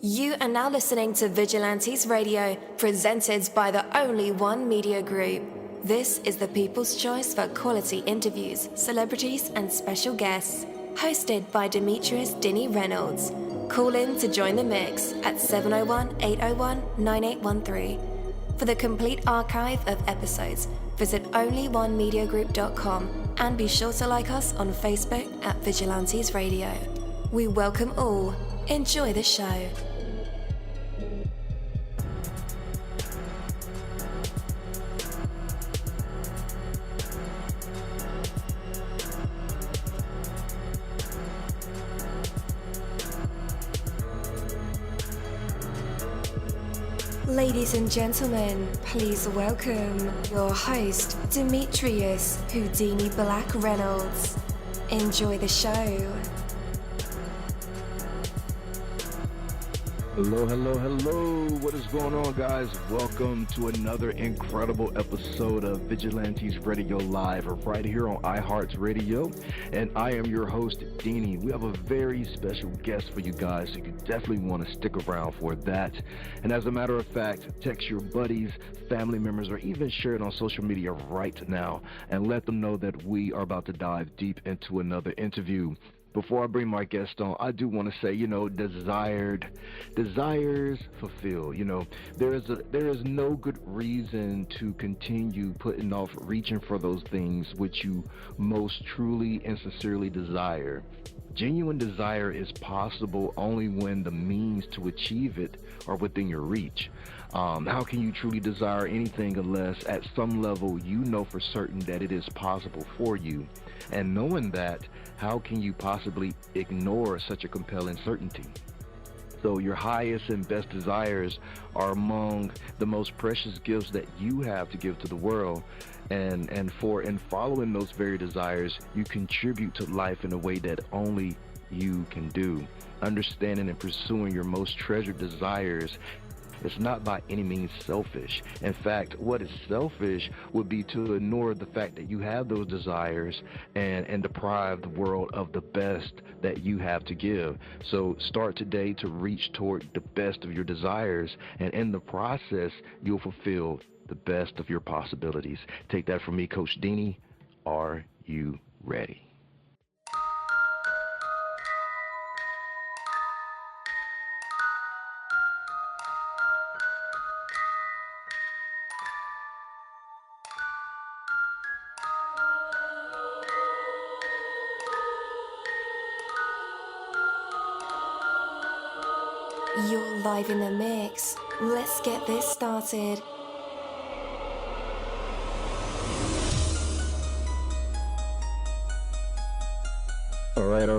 You are now listening to Vigilantes Radio, presented by the Only One Media Group. This is the people's choice for quality interviews, celebrities, and special guests. Hosted by demetrius-reynolds. Call in to join the mix at 701-801-9813. For the complete archive of episodes, visit onlyonemediagroup.com and be sure to like us on Facebook at Vigilantes Radio. We welcome all. Enjoy the show. Ladies and gentlemen, please welcome your host, Demetrius Houdini Black Reynolds. Enjoy the show. Hello, hello, hello. What is going on, guys? Welcome to another incredible episode of Vigilantes Radio Live right here on iHeartRadio. And I am your host, Deanie. We have a very special guest for you guys, so you definitely want to stick around for that. And as a matter of fact, text your buddies, family members, or even share it on social media right now and let them know that we are about to dive deep into another interview. Before I bring my guest on, I do want to say, desires fulfill. There is no good reason to continue putting off reaching for those things which you most truly and sincerely desire. Genuine desire is possible only when the means to achieve it are within your reach. How can you truly desire anything unless at some level you know for certain that it is possible for you? And knowing that, how can you possibly ignore such a compelling certainty? So your highest and best desires are among the most precious gifts that you have to give to the world. And in following those very desires, you contribute to life in a way that only you can do. Understanding and pursuing your most treasured desires is not by any means selfish. In fact, what is selfish would be to ignore the fact that you have those desires and deprive the world of the best that you have to give. So start today to reach toward the best of your desires, and in the process, you'll fulfill the best of your possibilities. Take that from me, Coach Deanie. Are you ready? You're live in the mix. Let's get this started. All right.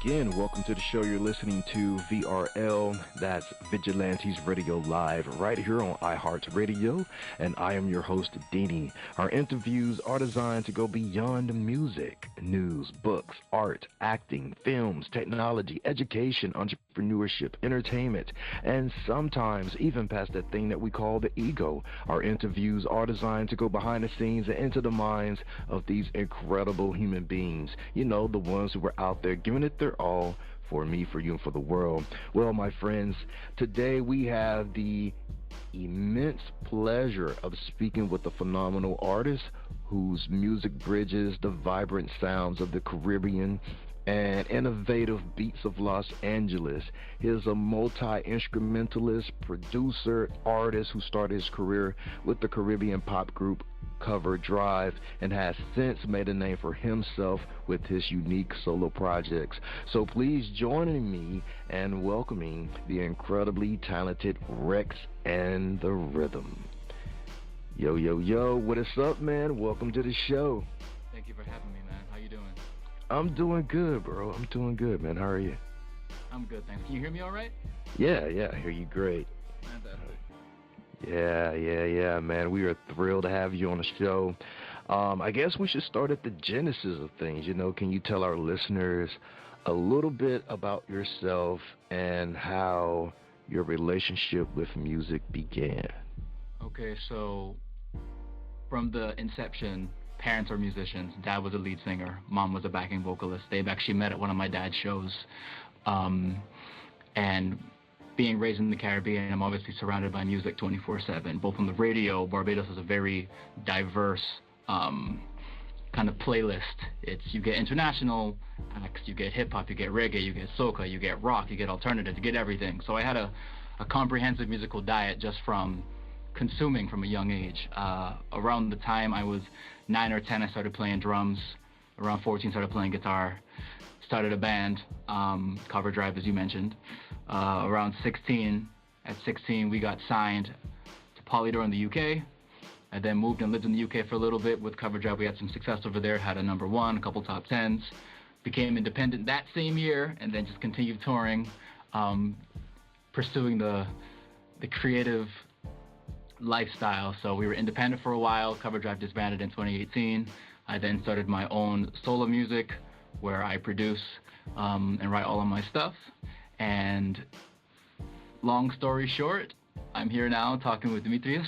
Again, welcome to the show. You're listening to VRL. That's Vigilantes Radio Live right here on iHeartRadio. And I am your host, Deanie. Our interviews are designed to go beyond music, news, books, art, acting, films, technology, education, entrepreneurship, entertainment, and sometimes even past that thing that we call the ego. Our interviews are designed to go behind the scenes and into the minds of these incredible human beings. The ones who were out there giving it their all for me, for you, and for the world. Well, my friends, today we have the immense pleasure of speaking with a phenomenal artist whose music bridges the vibrant sounds of the Caribbean and innovative beats of Los Angeles. He is a multi-instrumentalist, producer, artist who started his career with the Caribbean pop group Cover Drive and has since made a name for himself with his unique solo projects. So please join me in welcoming the incredibly talented Rex and the Rhythm. Yo, what is up, man? Welcome to the show. Thank you for having me, man. How you doing? I'm doing good, bro. I'm doing good, man. How are you? I'm good, thanks. Can you hear me all right? Yeah, I hear you great. Fantastic. Yeah, man. We are thrilled to have you on the show. I guess we should start at the genesis of things. Can you tell our listeners a little bit about yourself and how your relationship with music began? Okay, so from the inception, parents are musicians. Dad was a lead singer. Mom was a backing vocalist. They've actually met at one of my dad's shows. And being raised in the Caribbean, I'm obviously surrounded by music 24/7, both on the radio. Barbados is a very diverse kind of playlist. You get international acts, you get hip hop, you get reggae, you get soca, you get rock, you get alternative, you get everything. So I had a comprehensive musical diet just from consuming from a young age. Around the time I was 9 or 10, I started playing drums. Around 14, started playing guitar. Started a band, Cover Drive, as you mentioned. Around 16, at 16, we got signed to Polydor in the UK. I then moved and lived in the UK for a little bit with Cover Drive. We had some success over there, had a #1, a couple top 10s. Became independent that same year, and then just continued touring, pursuing the creative lifestyle. So we were independent for a while. Cover Drive disbanded in 2018. I then started my own solo music, where I produce and write all of my stuff. And long story short, I'm here now talking with Demetrius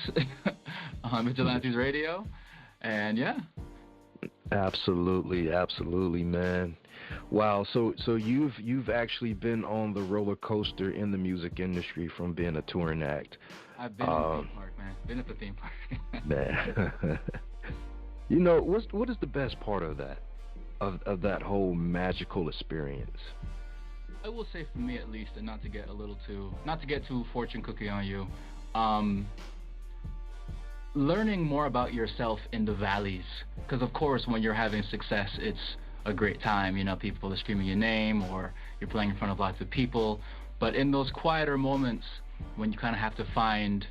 on Vigilantes Radio. And yeah. Absolutely, man. Wow, so you've actually been on the roller coaster in the music industry from being a touring act. I've been in the theme park, man. Been at the theme park. Man. You know, what is the best part of that? Of that whole magical experience? I will say, for me at least, and not to get too fortune cookie on you, learning more about yourself in the valleys. Because of course, when you're having success, it's a great time. You know, people are screaming your name, or you're playing in front of lots of people. But in those quieter moments, when you kind of have to find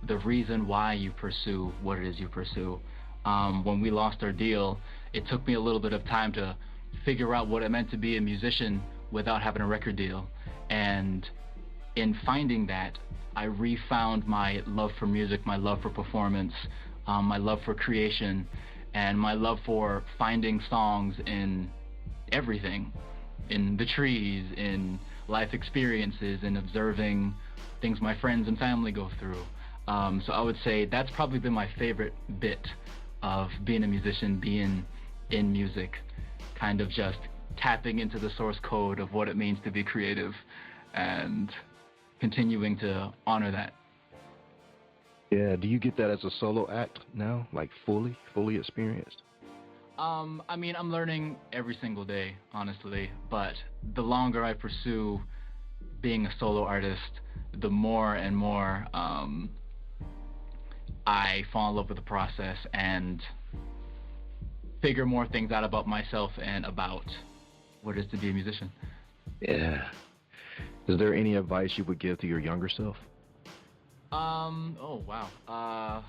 the reason why you pursue what it is you pursue. When we lost our deal, it took me a little bit of time to figure out what it meant to be a musician without having a record deal. And in finding that, I refound my love for music, my love for performance, my love for creation, and my love for finding songs in everything, in the trees, in life experiences, in observing things my friends and family go through. So I would say that's probably been my favorite bit of being a musician, being in music, kind of just tapping into the source code of what it means to be creative and continuing to honor that. Yeah, do you get that as a solo act now, like fully experienced? I mean, I'm learning every single day, honestly, but the longer I pursue being a solo artist, the more and more I fall in love with the process and figure more things out about myself and about what it is to be a musician. Yeah. Is there any advice you would give to your younger self? Oh, wow.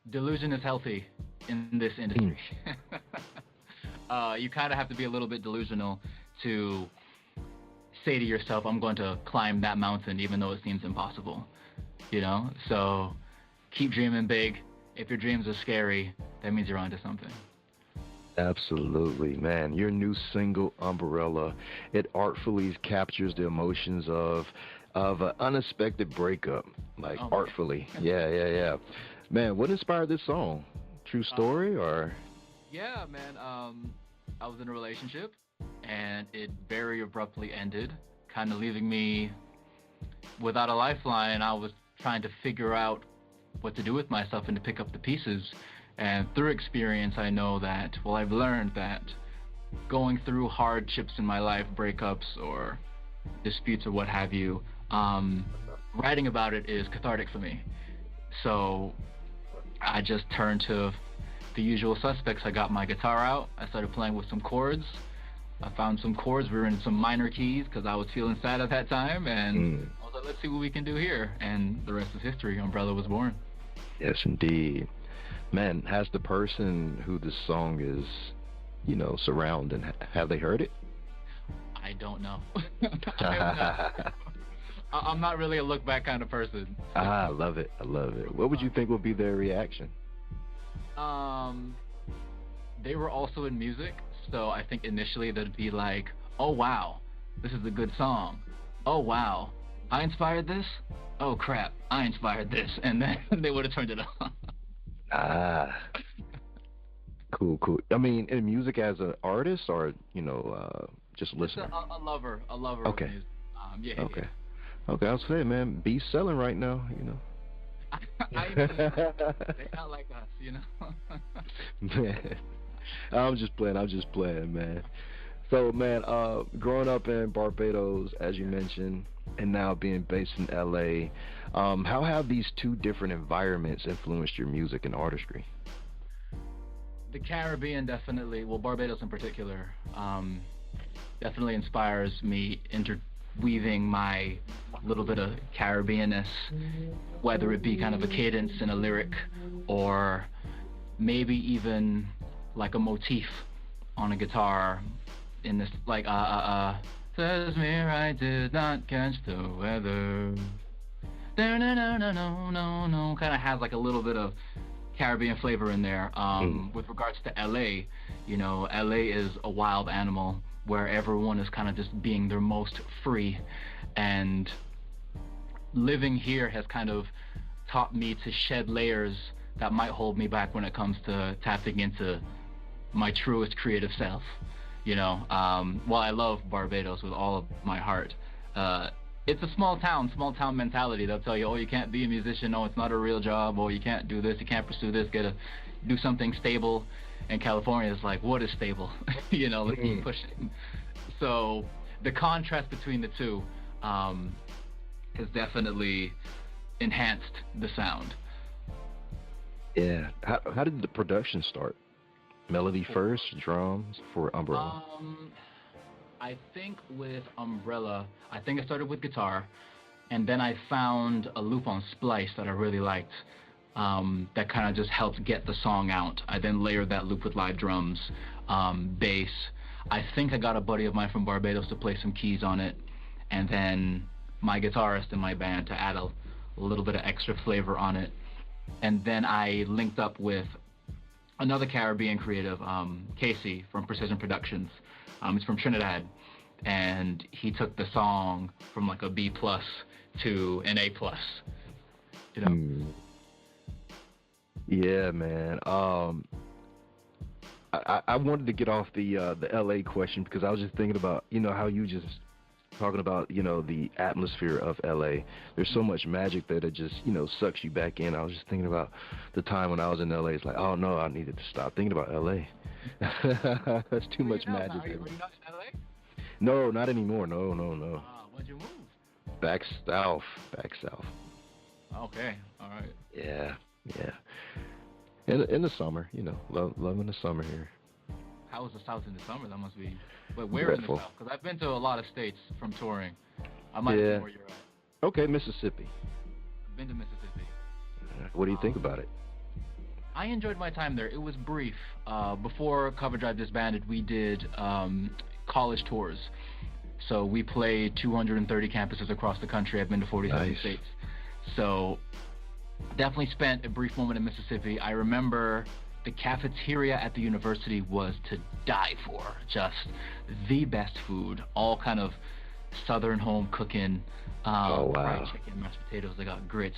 Delusion is healthy in this industry. You kind of have to be a little bit delusional to say to yourself, I'm going to climb that mountain even though it seems impossible, you know? So keep dreaming big. If your dreams are scary, that means you're onto something. Absolutely, man. Your new single, Umbrella, it artfully captures the emotions of an unexpected breakup, like artfully. Yeah. Man, what inspired this song? True story or? Yeah, man. I was in a relationship, and it very abruptly ended, kind of leaving me without a lifeline. I was trying to figure out what to do with myself and to pick up the pieces. And through experience, I know that, well, I've learned that going through hardships in my life, breakups or disputes or what have you, writing about it is cathartic for me. So I just turned to the usual suspects. I got my guitar out. I started playing with some chords. I found some chords. We were in some minor keys because I was feeling sad at that time. And I was like, let's see what we can do here. And the rest is history. Umbrella was born. Yes, indeed. Man, has the person who this song is, you know, surrounding, have they heard it? I don't know. I'm not really a look back kind of person. I love it. What would you think would be their reaction? They were also in music, so I think initially they'd be like, oh wow, this is a good song. Oh wow, I inspired this? Oh crap, I inspired this. And then they would have turned it on. Cool. I mean, in music as an artist, or, you know, just listener? A lover okay. of music. Yeah. Okay. Okay, I was saying, man, be selling right now, you know. They're not like us, you know. Man, I'm just playing, man. So, man, growing up in Barbados, as you mentioned, and now being based in LA, how have these two different environments influenced your music and artistry? The Caribbean definitely, well, Barbados in particular, definitely inspires me interweaving my little bit of Caribbeanness, whether it be kind of a cadence in a lyric or maybe even like a motif on a guitar in this, like, says me I did not catch the weather. No, no, no, no, no, no, no. Kind of has like a little bit of Caribbean flavor in there. With regards to LA, you know, LA is a wild animal where everyone is kind of just being their most free, and living here has kind of taught me to shed layers that might hold me back when it comes to tapping into my truest creative self. You know, while I love Barbados with all of my heart, it's a small town mentality. They'll tell you, oh, you can't be a musician, oh, it's not a real job, oh, you can't do this, you can't pursue this, do something stable. And California is like, what is stable? You know, let's keep pushing. So the contrast between the two has definitely enhanced the sound. Yeah. How did the production start? Melody first, drums for Umbrella? I think with Umbrella, I think I started with guitar, and then I found a loop on Splice that I really liked, that kind of just helped get the song out. I then layered that loop with live drums, bass. I think I got a buddy of mine from Barbados to play some keys on it, and then my guitarist in my band to add a little bit of extra flavor on it. And then I linked up with another Caribbean creative, Casey from Precision Productions. He's from Trinidad, and he took the song from like a B+ to an A+. You know. Yeah, man. I wanted to get off the LA question because I was just thinking about, you know, how you just talking about, you know, the atmosphere of LA. There's so much magic that it just, you know, sucks you back in. I was just thinking about the time when I was in LA. It's like, oh no, I needed to stop thinking about LA. That's too much magic. Were you not in LA? No, not anymore. No. When'd you move? Back south. Okay, all right. Yeah. In the summer, you know, loving the summer here. How was the South in the summer? That must be. But where in the South? Because I've been to a lot of states from touring. I might know where you're at. Okay, Mississippi. I've been to Mississippi. What do you think about it? I enjoyed my time there. It was brief. Before Cover Drive disbanded, we did college tours. So we played 230 campuses across the country. I've been to 47 states. So definitely spent a brief moment in Mississippi. I remember the cafeteria at the university was to die for. Just the best food. All kind of southern home cooking. Fried chicken, mashed potatoes. They got grits.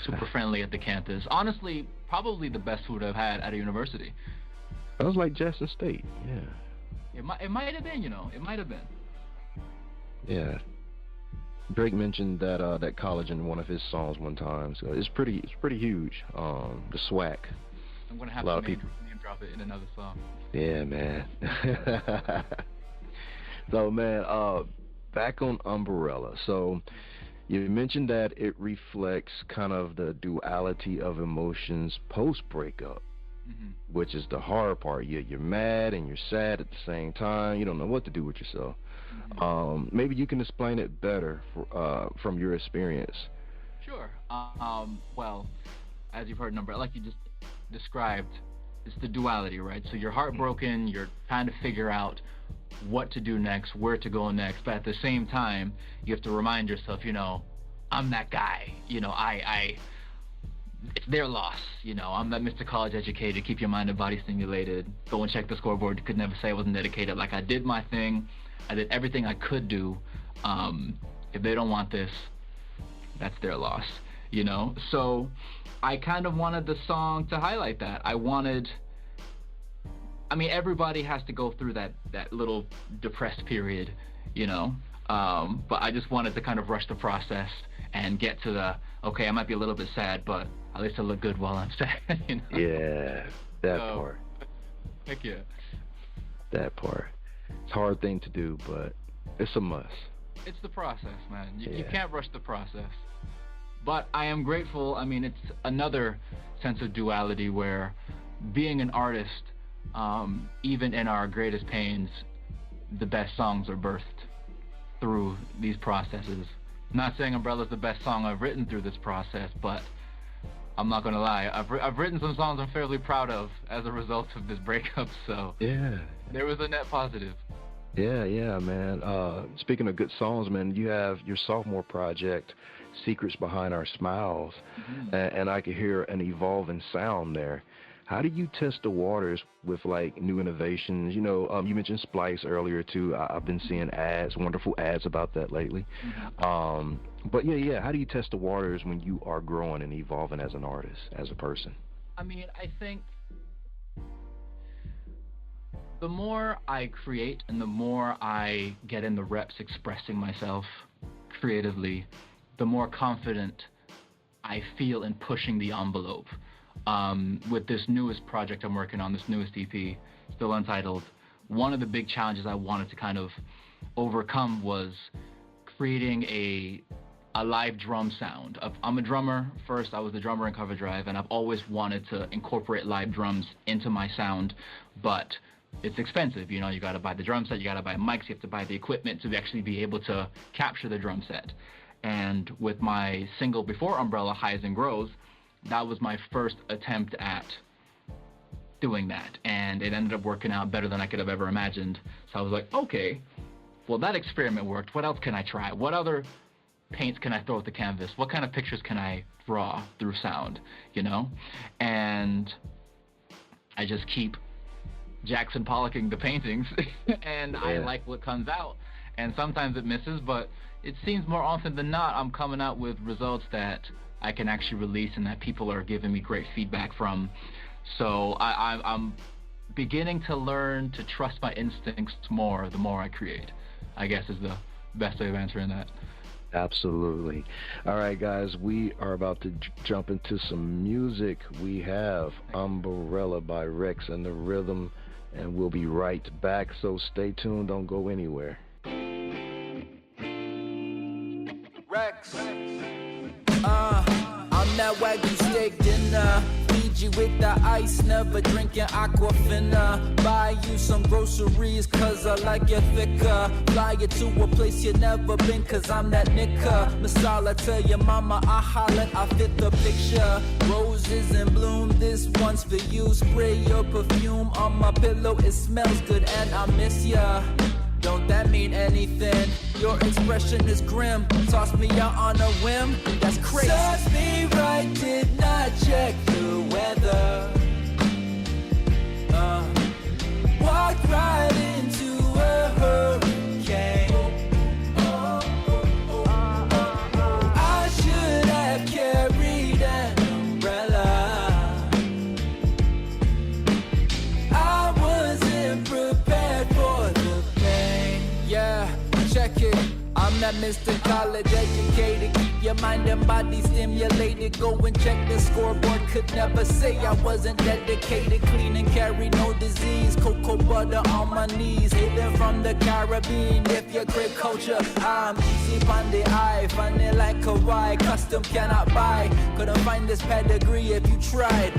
Super friendly at the campus. Honestly, probably the best food I've had at a university. Sounds like Jackson State. Yeah. It might have been, you know. It might have been. Yeah. Drake mentioned that college in one of his songs one time. So it's pretty huge. The SWAC. I'm gonna have to name drop it in another song. Yeah, man. So, man, back on Umbrella. So, you mentioned that it reflects kind of the duality of emotions post-breakup, which is the hard part. You're mad and you're sad at the same time. You don't know what to do with yourself. Maybe you can explain it better from your experience. Sure. Well, as you've heard, like you just described, it's the duality, right? So you're heartbroken, you're trying to figure out what to do next, where to go next, but at the same time, you have to remind yourself, you know, I'm that guy, you know, it's their loss, you know, I'm that Mr. College Educated, keep your mind and body stimulated, go and check the scoreboard, you could never say I wasn't dedicated, like I did my thing, I did everything I could do, if they don't want this, that's their loss, you know, so I kind of wanted the song to highlight that. Everybody has to go through that little depressed period, you know. But I just wanted to kind of rush the process and get to the, okay, I might be a little bit sad, but at least I look good while I'm sad, you know? Yeah, that part. Heck yeah. That part. It's a hard thing to do, but it's a must. It's the process, man. You can't rush the process. But I am grateful. I mean, it's another sense of duality where being an artist, even in our greatest pains, the best songs are birthed through these processes. I'm not saying Umbrella's the best song I've written through this process, but I'm not gonna lie. I've written some songs I'm fairly proud of as a result of this breakup. So yeah, there was a net positive. Yeah, man. Speaking of good songs, man, you have your sophomore project, Secrets Behind Our Smiles, and I could hear an evolving sound there. How do you test the waters with, like, new innovations? You know, you mentioned Splice earlier, too. I've been seeing ads, wonderful ads about that lately. But, yeah, how do you test the waters when you are growing and evolving as an artist, as a person? I mean, I think the more I create and the more I get in the reps expressing myself creatively, the more confident I feel in pushing the envelope. With this newest project I'm working on, this newest EP, still untitled, one of the big challenges I wanted to kind of overcome was creating a live drum sound. I'm a drummer first. I was the drummer in Cover Drive, and I've always wanted to incorporate live drums into my sound, but it's expensive. You know, you got to buy the drum set, you got to buy mics, you have to buy the equipment to actually be able to capture the drum set. And with my single before Umbrella, Highs and Grows, that was my first attempt at doing that, and it ended up working out better than I could have ever imagined. So I was like, okay, well, that experiment worked. What else can I try? What other paints can I throw at the canvas? What kind of pictures can I draw through sound, you know? And I just keep Jackson Pollocking the paintings, and I like what comes out. And sometimes it misses, but it seems more often than not I'm coming out with results that I can actually release and that people are giving me great feedback from. So I'm beginning to learn to trust my instincts more the more I create, I guess, is the best way of answering that. Absolutely. All right, guys, we are about to jump into some music. We have Umbrella by Rex and the Rhythm, and we'll be right back, so stay tuned, don't go anywhere. Rex. I'm that Wagyu steak dinner. Feed you with the ice, never drinking Aquafina. Buy you some groceries, cause I like it thicker. Fly you to a place you never been, cause I'm that nigga. Masala, tell your mama I holler, I fit the picture. Roses in bloom, this one's for you. Spray your perfume on my pillow, it smells good and I miss ya. Don't that mean anything? Your expression is grim. Toss me out on a whim, that's crazy. Toss me right, did not check the weather. Walked right into a hurricane. I should have carried an umbrella. I wasn't prepared for the pain. Yeah, check it. I'm that Mr. College educated. Keep your mind and body stimulated. Go and check the scoreboard. Could never say I wasn't dedicated. Clean and carry no disease. Cocoa butter on my knees. Hidden from the Caribbean. If you're great culture, I'm easy on the eye. Find it like Hawaii. Custom cannot buy. Couldn't find this pedigree if you tried.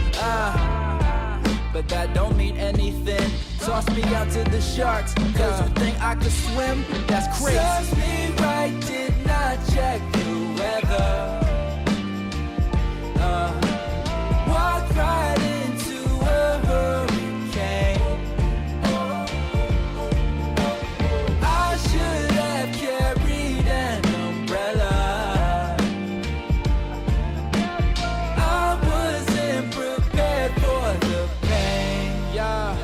But that don't mean anything. Toss me out to the sharks, cause you think I could swim? That's crazy. Toss me right, did not check the weather. Walked right into a hurricane. I should have carried an umbrella. I wasn't prepared for the pain, yeah.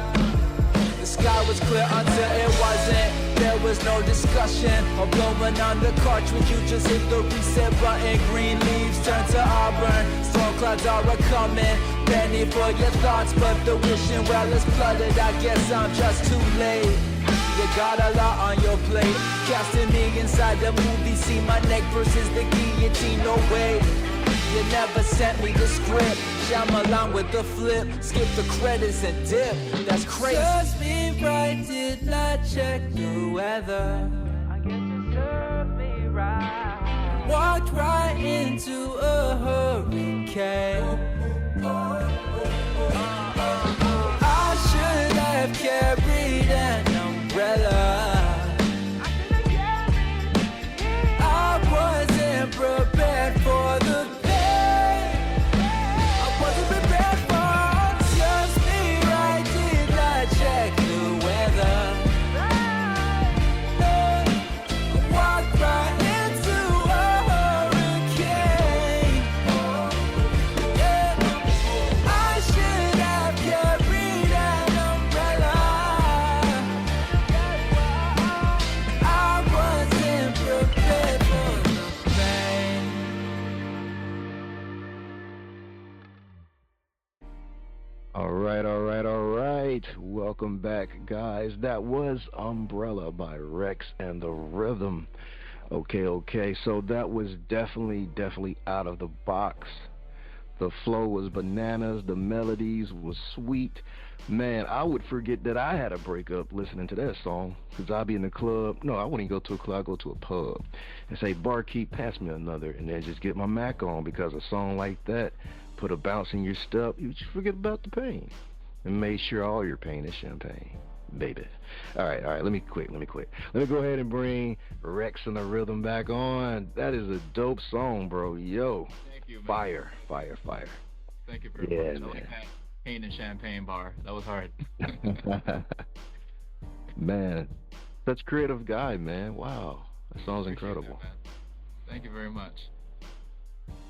The sky was clear until it wasn't. There was no discussion or blowing on the cartridge. You just hit the reset button. Green leaves turn to auburn. Storm clouds are a-coming. Penny for your thoughts, but the wishing well is flooded. I guess I'm just too late. You got a lot on your plate. Casting me inside the movie, see my neck versus the guillotine. No way, you never sent me the script. Shyamalan with the flip, skip the credits and dip. That's crazy. Serves me right, did not check the weather. I guess it served me right. Walked right into a hurricane. I should have carried an umbrella. I wasn't prepared for the pain. I wasn't prepared for just me. I did not check the weather. I walked right into a hurricane. Yeah. I should have carried an umbrella. I wasn't prepared for the pain. All right, all right, all right. Welcome back, guys. That was Umbrella by Rex and the Rhythm. Okay. So that was definitely out of the box. The flow was bananas. The melodies was sweet. Man, I would forget that I had a breakup listening to that song, because I'd be in the club. No, I wouldn't go to a club. I'd go to a pub and say, barkeep, pass me another, and then just get my Mac on, because a song like that put a bounce in your step. You just forget about the pain and make sure all your pain is champagne, baby. All right, let me quit. Let me go ahead and bring Rex and the Rhythm back on. That is a dope song, bro. Yo. Thank you, man. Fire. Thank you very Yeah, much. man. I like that pain and champagne bar. That was hard. Man, such creative guy, man. Wow. That song's Appreciate incredible. that, man. Thank you very much.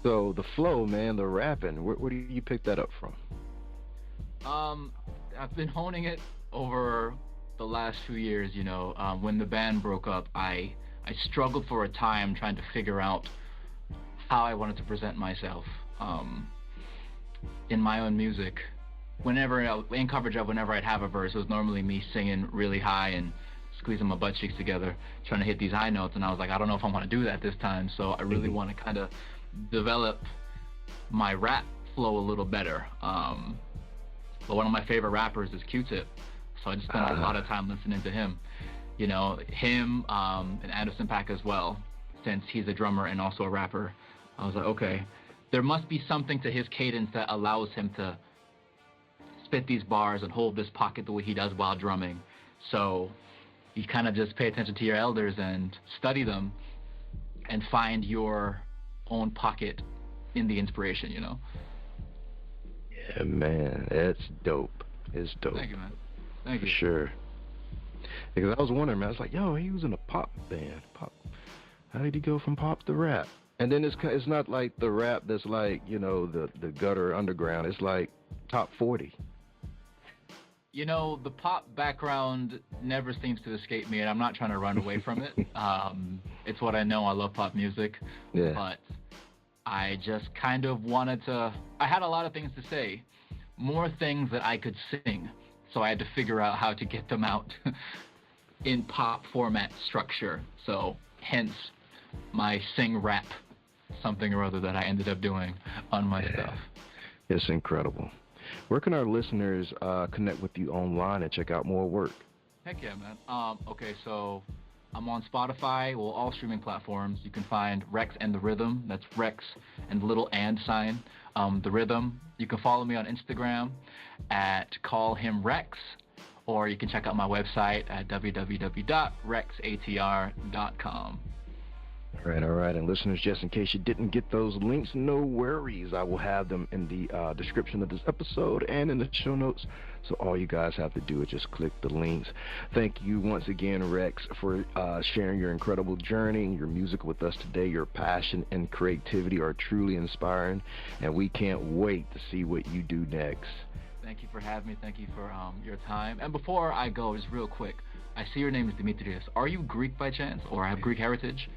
So the flow, man, the rapping, where do you pick that up from? I've been honing it over the last few years, you know. When the band broke up, I struggled for a time trying to figure out how I wanted to present myself in my own music. Whenever I'd have a verse, it was normally me singing really high and squeezing my butt cheeks together, trying to hit these high notes, and I was like, I don't know if I want to do that this time, so I really want to kind of develop my rap flow a little better. But one of my favorite rappers is Q-Tip, so I just spent a lot of time listening to him. You know, him and Anderson .Paak as well, since he's a drummer and also a rapper. I was like, okay, there must be something to his cadence that allows him to spit these bars and hold this pocket the way he does while drumming. So you kind of just pay attention to your elders and study them and find your own pocket in the inspiration, you know? Yeah, man, it's dope. It's dope. Thank you, man. Thank For you. sure. Because I was wondering, man, I was like, yo, he was in a pop band. Pop. How did he go from pop to rap? And then it's not like the rap that's like, you know, the gutter underground. It's like top 40. You know, the pop background never seems to escape me, and I'm not trying to run away from it. It's what I know. I love pop music. Yeah. But I just kind of wanted to... I had a lot of things to say, more things that I could sing, so I had to figure out how to get them out in pop format structure. So, hence, my sing-rap something or other that I ended up doing on my stuff. It's incredible. Where can our listeners connect with you online and check out more work? Heck yeah, man. Okay, so I'm on Spotify, well, all streaming platforms. You can find Rex and the Rhythm. That's Rex and the little and sign, the Rhythm. You can follow me on Instagram at callhimrex, or you can check out my website at www.rexatr.com. All right. And listeners, just in case you didn't get those links, no worries. I will have them in the description of this episode and in the show notes. So all you guys have to do is just click the links. Thank you once again, Rex, for sharing your incredible journey and your music with us today. Your passion and creativity are truly inspiring, and we can't wait to see what you do next. Thank you for having me. Thank you for your time. And before I go, just real quick, I see your name is Demetrius. Are you Greek by chance, or have Greek heritage?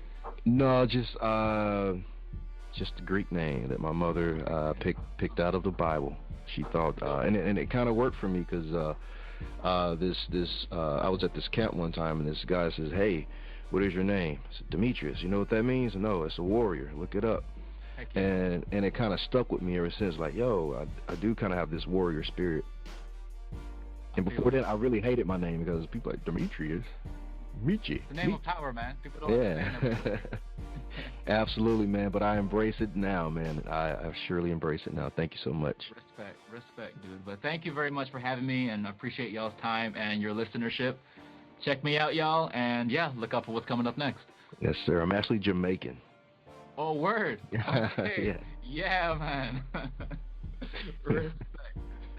No, just a Greek name that my mother picked out of the Bible. She thought, and it kind of worked for me because I was at this camp one time, and this guy says, "Hey, what is your name?" I said, "Demetrius." You know what that means? No, it's a warrior. Look it up. And it kind of stuck with me ever since. Like, yo, I do kind of have this warrior spirit. And before then, I really hated my name because people like Demetrius. Michi. The name of power, man. People don't understand that. Absolutely, man. But I embrace it now, man. I surely embrace it now. Thank you so much. Respect, dude. But thank you very much for having me, and I appreciate y'all's time and your listenership. Check me out, y'all, and yeah, look up for what's coming up next. Yes, sir. I'm actually Jamaican. Oh, word. Okay. Yeah, man.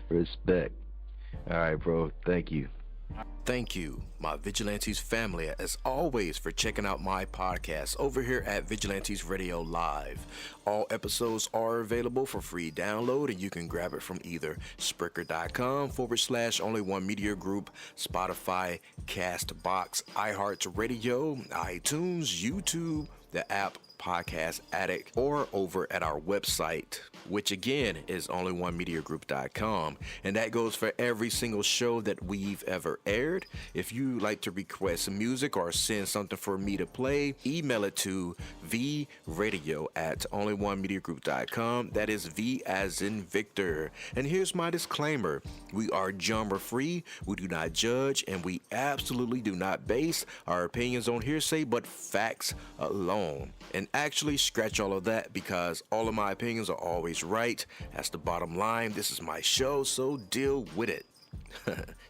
Respect. All right, bro. Thank you. Thank you, my Vigilantes family, as always, for checking out my podcast over here at Vigilantes Radio Live. All episodes are available for free download, and you can grab it from either Spreaker.com/only1mediagroup, Spotify, Castbox, iHeartRadio, iTunes, YouTube, the app Podcast Addict, or over at our website, which again is only1mediagroup.com, and that goes for every single show that we've ever aired. If you like to request music or send something for me to play, email it to vradio@only1mediagroup.com. That is V as in Victor. And here's my disclaimer: we are genre free, we do not judge, and we absolutely do not base our opinions on hearsay but facts alone. And actually, scratch all of that, because all of my opinions are always right. That's the bottom line. This is my show, so deal with it.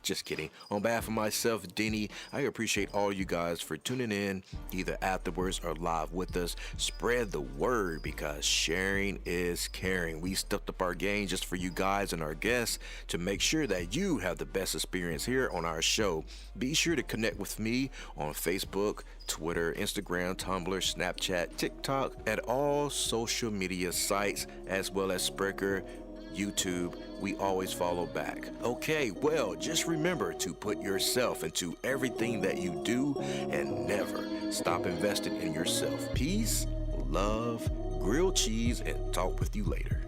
Just kidding. On behalf of myself, Denny, I appreciate all you guys for tuning in, either afterwards or live with us. Spread the word, because sharing is caring. We stepped up our game just for you guys and our guests to make sure that you have the best experience here on our show. Be sure to connect with me on Facebook, Twitter, Instagram, Tumblr, Snapchat, TikTok, at all social media sites, as well as Spreaker, YouTube. We always follow back. Okay, well, just remember to put yourself into everything that you do and never stop investing in yourself. Peace, love, grilled cheese, and talk with you later.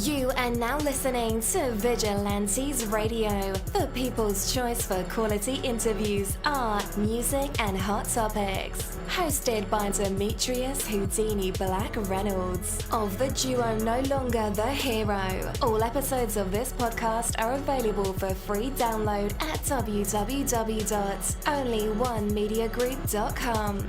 You are now listening to Vigilantes Radio, the people's choice for quality interviews, art, music, and hot topics. Hosted by Demetrius Houdini Black-Reynolds of the duo No Longer the Hero. All episodes of this podcast are available for free download at www.only1mediagroup.com.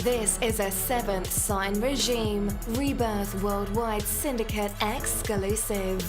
This is a Seventh Sign Regime Rebirth Worldwide Syndicate exclusive.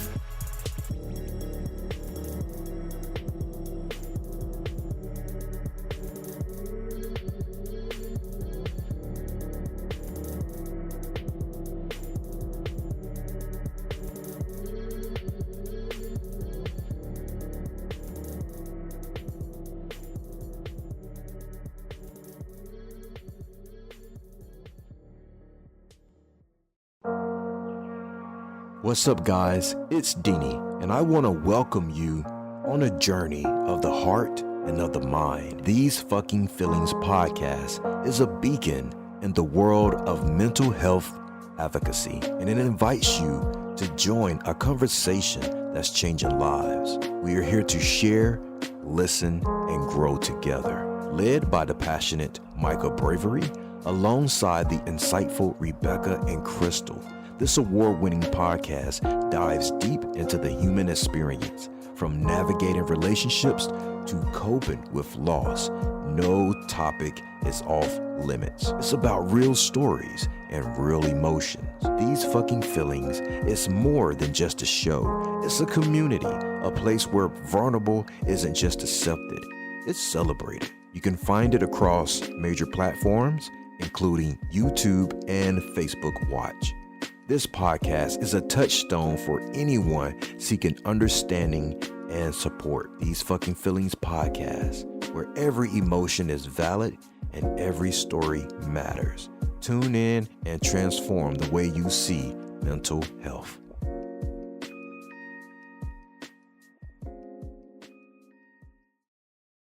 What's up, guys? It's Dini, and I want to welcome you on a journey of the heart and of the mind. These Fucking Feelings podcast is a beacon in the world of mental health advocacy, and it invites you to join a conversation that's changing lives. We are here to share, listen, and grow together. Led by the passionate Micah Bravery, alongside the insightful Rebecca and Crystal, this award-winning podcast dives deep into the human experience, from navigating relationships to coping with loss. No topic is off limits. It's about real stories and real emotions. These Fucking Feelings is more than just a show. It's a community, a place where vulnerable isn't just accepted, it's celebrated. You can find it across major platforms, including YouTube and Facebook Watch. This podcast is a touchstone for anyone seeking understanding and support. These Fucking Feelings podcast, where every emotion is valid and every story matters. Tune in and transform the way you see mental health.